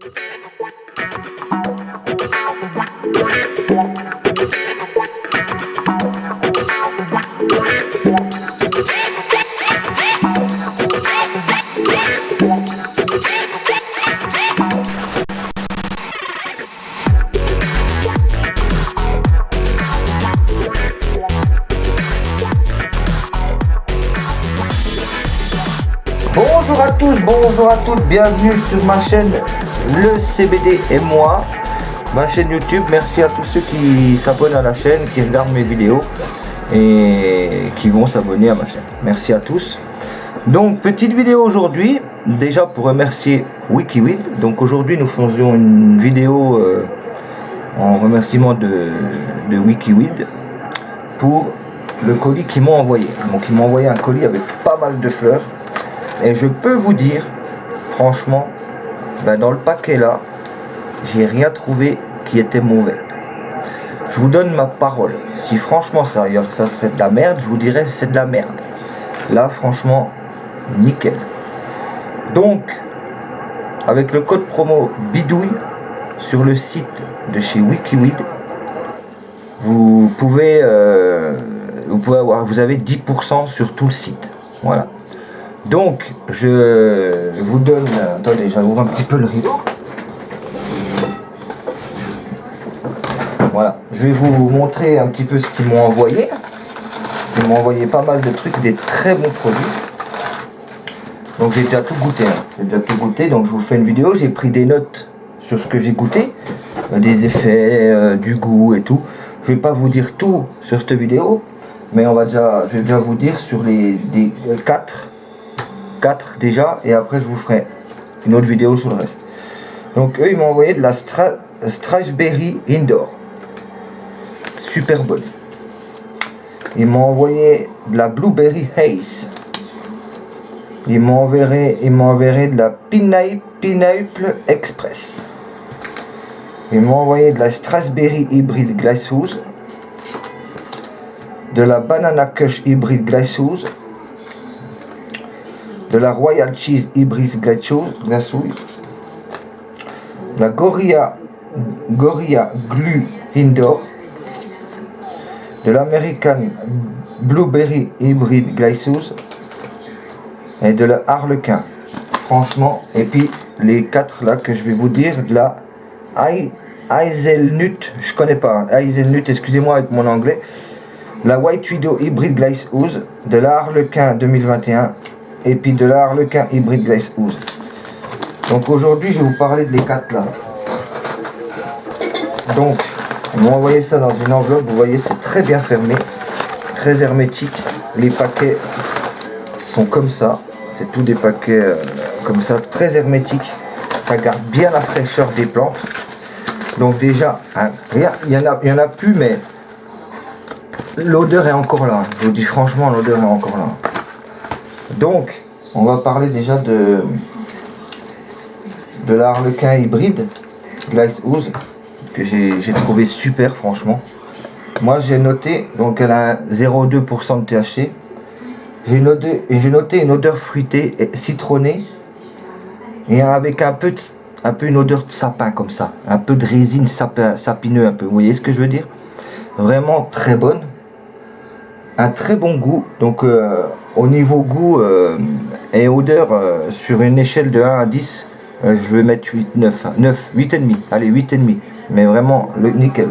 Bonjour à tous, bonjour à toutes, bienvenue sur ma chaîne Le CBD et moi, ma chaîne YouTube. Merci à tous ceux qui s'abonnent à la chaîne, qui regardent mes vidéos et qui vont s'abonner à ma chaîne. Merci à tous. Donc petite vidéo aujourd'hui, déjà pour remercier Wikiweed. Donc aujourd'hui nous faisions une vidéo en remerciement de Wikiweed pour le colis qu'ils m'ont envoyé. Donc ils m'ont envoyé un colis avec pas mal de fleurs. Et je peux vous dire, franchement, dans le paquet là, j'ai rien trouvé qui était mauvais. Je vous donne ma parole. Si franchement ça serait de la merde, je vous dirais c'est de la merde. Là, franchement, nickel. Donc, avec le code promo Bidouille sur le site de chez Wikiweed, vous avez 10% sur tout le site. Voilà. Donc, je vous donne... Attendez, j'ouvre un petit peu le rideau. Voilà, je vais vous montrer un petit peu ce qu'ils m'ont envoyé. Ils m'ont envoyé pas mal de trucs, des très bons produits. Donc j'ai déjà tout goûté. J'ai déjà tout goûté, donc je vous fais une vidéo. J'ai pris des notes sur ce que j'ai goûté. Des effets, du goût et tout. Je vais pas vous dire tout sur cette vidéo. Mais je vais déjà vous dire sur les 4 déjà, et après je vous ferai une autre vidéo sur le reste. Donc eux ils m'ont envoyé de la Strawberry Indoor, super bonne. Ils m'ont envoyé de la Blueberry Haze. Ils m'ont envoyé de la Pineapple Express. Ils m'ont envoyé de la Strawberry Hybrid Glaceuse, de la Banana Kush Hybrid Glaceuse, de la Royal Cheese Hybrid Glaceuse, la Gorilla Glue Indoor, de l'American Blueberry Hybrid Glaceuse et de la Harlequin. Franchement, et puis les 4 là que je vais vous dire, de la Hazelnut, je connais pas, Hazelnut, excusez-moi avec mon anglais, la White Widow Hybrid Glaceuse, de la Harlequin 2021 et puis de la Harlequin Hybrid Glaceuse. Donc aujourd'hui je vais vous parler de les 4 là. Donc ils m'ont envoyé ça dans une enveloppe, vous voyez c'est très bien fermé, très hermétique. Les paquets sont comme ça, c'est tous des paquets comme ça, très hermétiques. Ça garde bien la fraîcheur des plantes. Donc déjà, hein, il y en a plus, mais l'odeur est encore là. Je vous dis franchement, l'odeur est encore là. Donc, on va parler déjà de la Harlequin Hybrid Glaceuse que j'ai trouvé super franchement. Moi j'ai noté, donc elle a 0,2% de THC. J'ai noté une odeur fruitée et citronnée et avec un peu une odeur de sapin comme ça, un peu de résine sapineux un peu. Vous voyez ce que je veux dire? Vraiment très bonne, un très bon goût. Donc au niveau goût et odeur, sur une échelle de 1 à 10, je vais mettre 8,5. Allez, 8,5. Mais vraiment le nickel.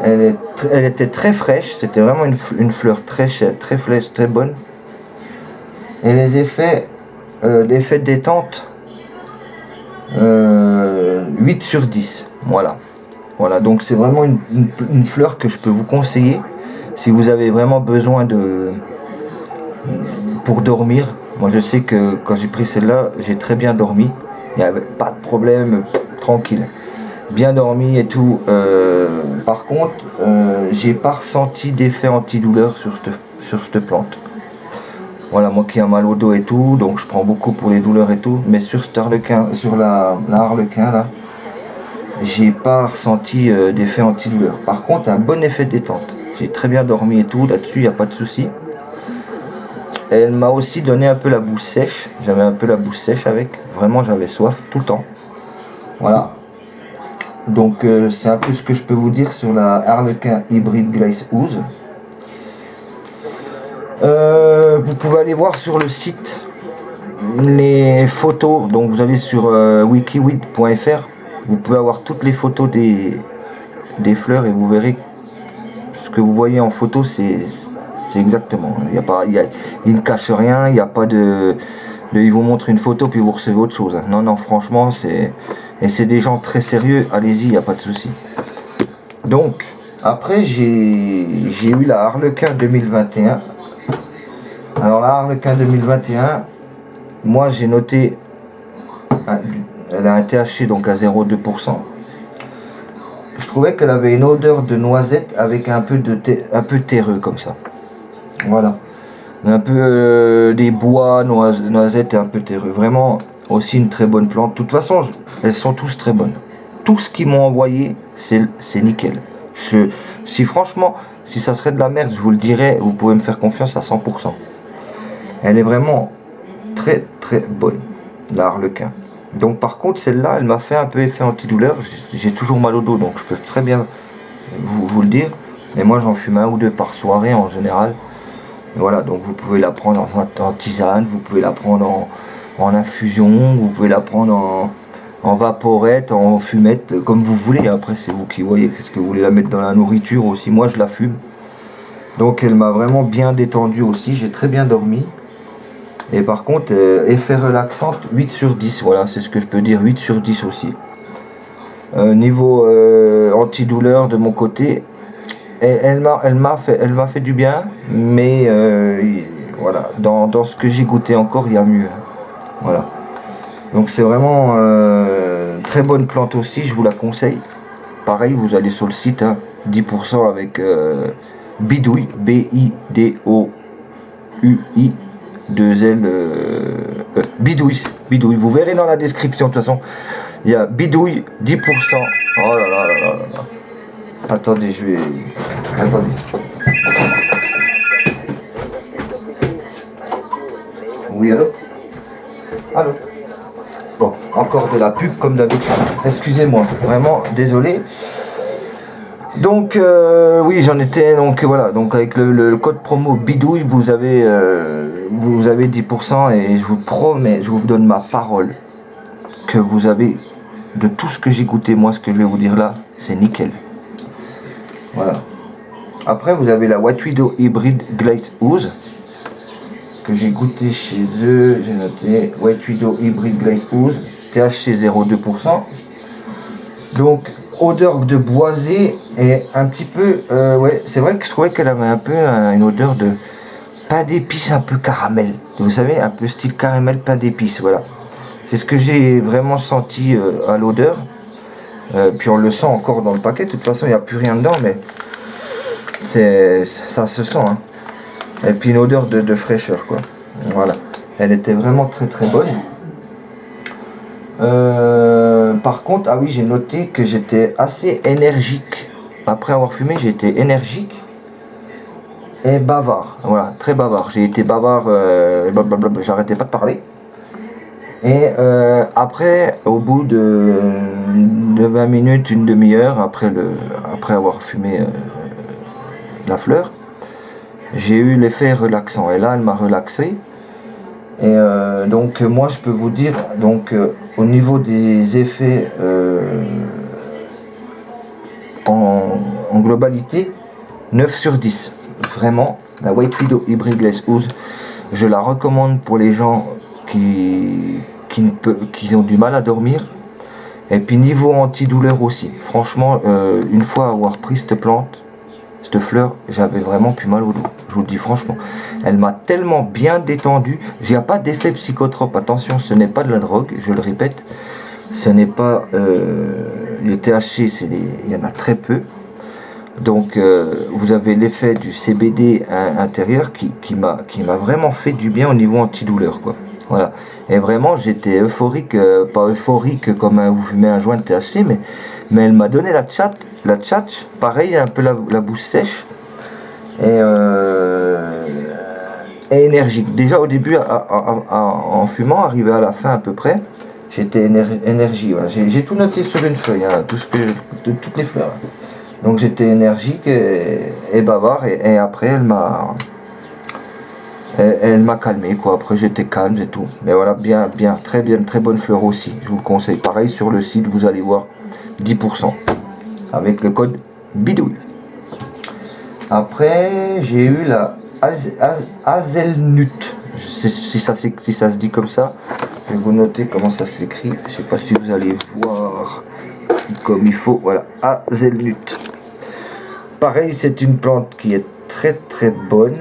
Elle était très fraîche, c'était vraiment une fleur très fraîche, très bonne. Et les effets, l'effet détente, 8 sur 10. Voilà, donc c'est vraiment une fleur que je peux vous conseiller si vous avez vraiment besoin pour dormir. Moi je sais que quand j'ai pris celle-là, j'ai très bien dormi, il n'y avait pas de problème, tranquille, bien dormi et tout. Par contre, j'ai pas ressenti d'effet antidouleur sur cette plante. Voilà, moi qui ai un mal au dos et tout, donc je prends beaucoup pour les douleurs et tout, mais sur la Harlequin là, j'ai pas ressenti d'effet antidouleur. Par contre, un bon effet de détente. J'ai très bien dormi et tout, là-dessus, il n'y a pas de souci. Elle m'a aussi donné un peu la bouche sèche. J'avais un peu la bouche sèche avec. Vraiment, j'avais soif tout le temps. Voilà. Donc c'est un peu ce que je peux vous dire sur la Harlequin Hybrid Glaze Ooze. Vous pouvez aller voir sur le site les photos. Donc vous allez sur wikiweed.fr. Vous pouvez avoir toutes les photos des fleurs et vous verrez ce que vous voyez en photo, c'est exactement. Il ne cache rien, il n'y a pas de il vous montre une photo puis vous recevez autre chose. Non, non, franchement, c'est des gens très sérieux. Allez-y, il n'y a pas de souci. Donc, après, j'ai eu la Harlequin 2021. Alors, la Harlequin 2021, moi, j'ai noté, elle a un THC donc à 0,2%. Je trouvais qu'elle avait une odeur de noisette avec un peu terreux comme ça. Voilà. Un peu des bois, noisettes et un peu terreux. Vraiment aussi une très bonne plante. De toute façon, elles sont tous très bonnes. Tout ce qu'ils m'ont envoyé, c'est nickel. Si franchement, si ça serait de la merde, je vous le dirais, vous pouvez me faire confiance à 100%. Elle est vraiment très très bonne, la Harlequin. Donc par contre, celle-là, elle m'a fait un peu effet antidouleur. J'ai toujours mal au dos, donc je peux très bien vous le dire. Et moi, j'en fume 1 ou 2 par soirée en général. Voilà, donc vous pouvez la prendre en tisane, vous pouvez la prendre en infusion, vous pouvez la prendre en vaporette, en fumette, comme vous voulez. Après, c'est vous qui voyez, qu'est-ce que vous voulez la mettre dans la nourriture aussi. Moi, je la fume. Donc, elle m'a vraiment bien détendu aussi. J'ai très bien dormi. Et par contre, effet relaxante, 8 sur 10. Voilà, c'est ce que je peux dire, 8 sur 10 aussi. Niveau antidouleur de mon côté, elle m'a fait du bien, mais voilà, dans ce que j'ai goûté encore, il y a mieux. Voilà. Donc c'est vraiment très bonne plante aussi, je vous la conseille. Pareil, vous allez sur le site, hein, 10% avec Bidouille, B-I-D-O-U-I, 2L, Bidouille, Bidouille. Vous verrez dans la description, de toute façon, il y a Bidouille, 10%. Oh là là là là là. Attendez, je vais... Attendez. Oui, allô? Allô? Bon, encore de la pub comme d'habitude. Excusez-moi, vraiment, désolé. Donc, oui, j'en étais... Donc, voilà. Donc, avec le code promo Bidouille, vous avez 10% et je vous promets, je vous donne ma parole que vous avez... De tout ce que j'ai goûté, moi, ce que je vais vous dire là, c'est nickel. Voilà. Après, vous avez la White Widow Hybrid Glaze Ooze que j'ai goûté chez eux. J'ai noté White Widow Hybrid Glaze Ooze, THC 0,2%. Donc, odeur de boisé et un petit peu... ouais, c'est vrai que je trouvais qu'elle avait un peu une odeur de pain d'épices un peu caramel. Vous savez, un peu style caramel pain d'épices, voilà. C'est ce que j'ai vraiment senti à l'odeur. Puis on le sent encore dans le paquet. De toute façon, il n'y a plus rien dedans, mais ça se sent. Hein. Et puis une odeur de fraîcheur, quoi. Voilà. Elle était vraiment très très bonne. Par contre, ah oui, j'ai noté que j'étais assez énergique. Après avoir fumé, j'étais énergique et bavard. Voilà, très bavard. J'ai été bavard, j'arrêtais pas de parler. Et après, au bout de 20 minutes, une demi-heure, après avoir fumé la fleur, j'ai eu l'effet relaxant. Et là, elle m'a relaxé. Et donc, moi, je peux vous dire, donc, au niveau des effets en globalité, 9 sur 10. Vraiment, la White Widow Hybrid Glaze Ooze, je la recommande pour les gens qui ont du mal à dormir. Et puis niveau antidouleur aussi. Franchement, une fois avoir pris cette plante, cette fleur, j'avais vraiment plus mal au dos. Je vous le dis franchement. Elle m'a tellement bien détendu. Il n'y a pas d'effet psychotrope. Attention, ce n'est pas de la drogue, je le répète. Ce n'est pas... le THC, il y en a très peu. Donc vous avez l'effet du CBD intérieur qui m'a vraiment fait du bien au niveau antidouleur, quoi. Voilà. Et vraiment, j'étais euphorique, pas euphorique comme vous fumez un joint de THC, mais elle m'a donné la tchatch, pareil, un peu la bouche sèche, et énergique. Déjà au début, en fumant, arrivé à la fin à peu près, J'étais énergie, voilà. J'ai tout noté sur une feuille, hein, toutes les fleurs. Donc j'étais énergique et bavard, et après elle m'a calmé, quoi. Après j'étais calme et tout. Mais voilà, très bonne fleur aussi. Je vous le conseille. Pareil, sur le site, vous allez voir 10% avec le code bidouille. Après, j'ai eu la hazelnut. Si ça se dit comme ça, je vais vous noter comment ça s'écrit. Je sais pas si vous allez voir comme il faut. Voilà, hazelnut. Pareil, c'est une plante qui est très bonne.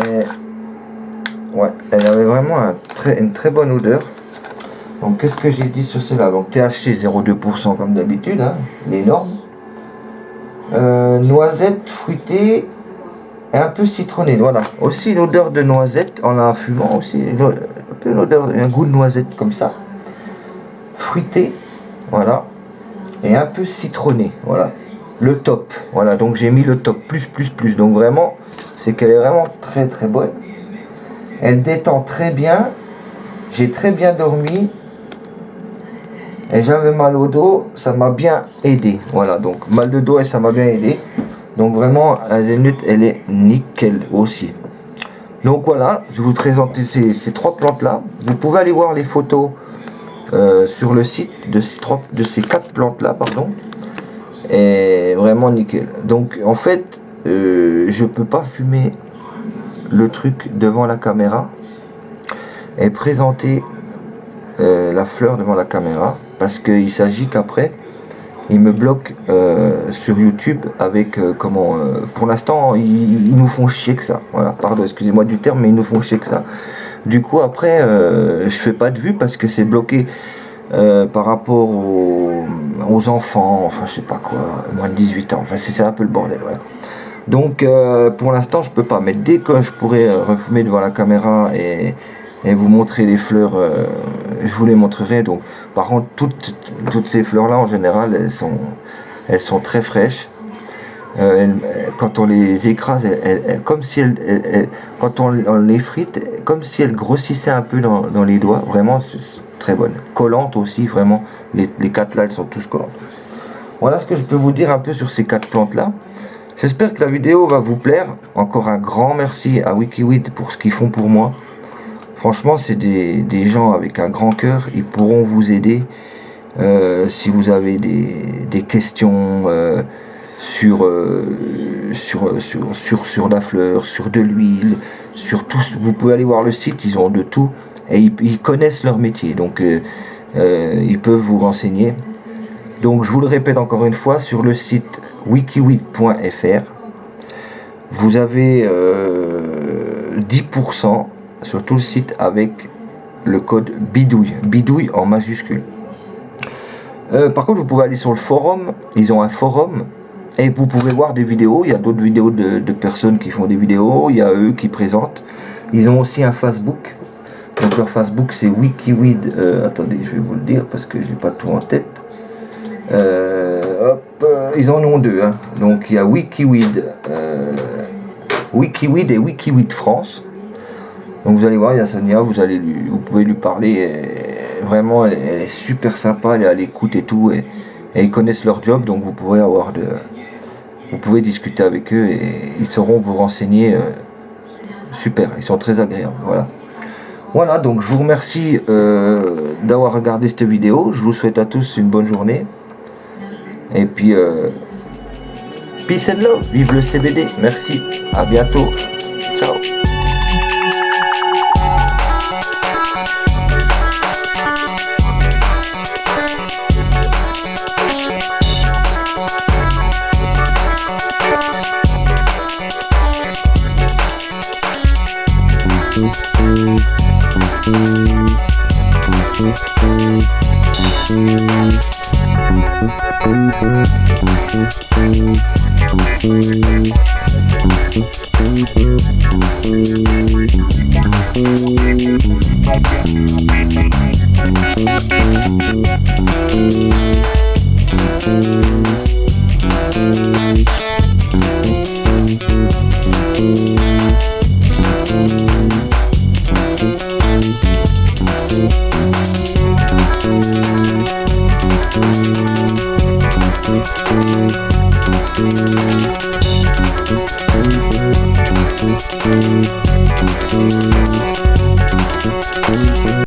Et, ouais, elle avait vraiment une très bonne odeur. Donc qu'est-ce que j'ai dit sur cela? Donc THC 0,2% comme d'habitude, hein, les normes. Noisette fruitée et un peu citronnée. Voilà, aussi une odeur de noisette en la fumant aussi, un peu une odeur, un goût de noisette comme ça. Fruité, voilà, et un peu citronné, voilà. Le top, voilà, donc j'ai mis le top plus. Donc vraiment, c'est qu'elle est vraiment très bonne. Elle détend très bien. J'ai très bien dormi. Et j'avais mal au dos, ça m'a bien aidé. Voilà, donc mal de dos et ça m'a bien aidé. Donc vraiment, hazelnut, elle est nickel aussi. Donc voilà, je vais vous présenter ces trois plantes-là. Vous pouvez aller voir les photos sur le site de ces quatre plantes-là, pardon. Et vraiment nickel. Donc en fait, je peux pas fumer le truc devant la caméra et présenter la fleur devant la caméra, parce qu'il s'agit qu'après ils me bloquent sur YouTube avec pour l'instant ils nous font chier que ça, voilà, pardon, excusez-moi du terme, mais ils nous font chier que ça. Du coup après je fais pas de vue parce que c'est bloqué par rapport aux enfants, enfin je sais pas quoi, moins de 18 ans, enfin c'est un peu le bordel, ouais. Donc pour l'instant je peux pas, mais dès que je pourrai refumer devant la caméra et vous montrer les fleurs, je vous les montrerai. Donc par contre toutes ces fleurs là en général elles sont très fraîches. Quand on les écrase, comme si quand on les frite, comme si elles grossissaient un peu dans les doigts. Vraiment très bonne, collante aussi, vraiment. Les quatre là elles sont tous collantes. Voilà ce que je peux vous dire un peu sur ces quatre plantes là. J'espère que la vidéo va vous plaire. Encore un grand merci à Wikiweed pour ce qu'ils font pour moi. Franchement, c'est des gens avec un grand cœur. Ils pourront vous aider si vous avez des questions sur la fleur, sur de l'huile, sur tout. Vous pouvez aller voir le site, ils ont de tout. Et ils connaissent leur métier. Donc, ils peuvent vous renseigner. Donc, je vous le répète encore une fois, sur le site wikiweed.fr, vous avez 10% sur tout le site avec le code bidouille en majuscule. Par contre, vous pouvez aller sur le forum, ils ont un forum et vous pouvez voir des vidéos. Il y a d'autres vidéos de personnes qui font des vidéos, il y a eux qui présentent. Ils ont aussi un Facebook. Donc leur Facebook c'est Wikiweed. Attendez, je vais vous le dire parce que j'ai pas tout en tête. Ils en ont deux, hein. Donc il y a Wikiweed et Wikiweed France. Donc vous allez voir, il y a Sonia, vous pouvez lui parler. Vraiment, elle est super sympa, elle est à l'écoute et tout, et ils connaissent leur job, donc vous pouvez discuter avec eux et ils sauront vous renseigner. Super, ils sont très agréables. Voilà, donc je vous remercie d'avoir regardé cette vidéo. Je vous souhaite à tous une bonne journée. Et puis, peace and love, vive le CBD. Merci, à bientôt. Ciao.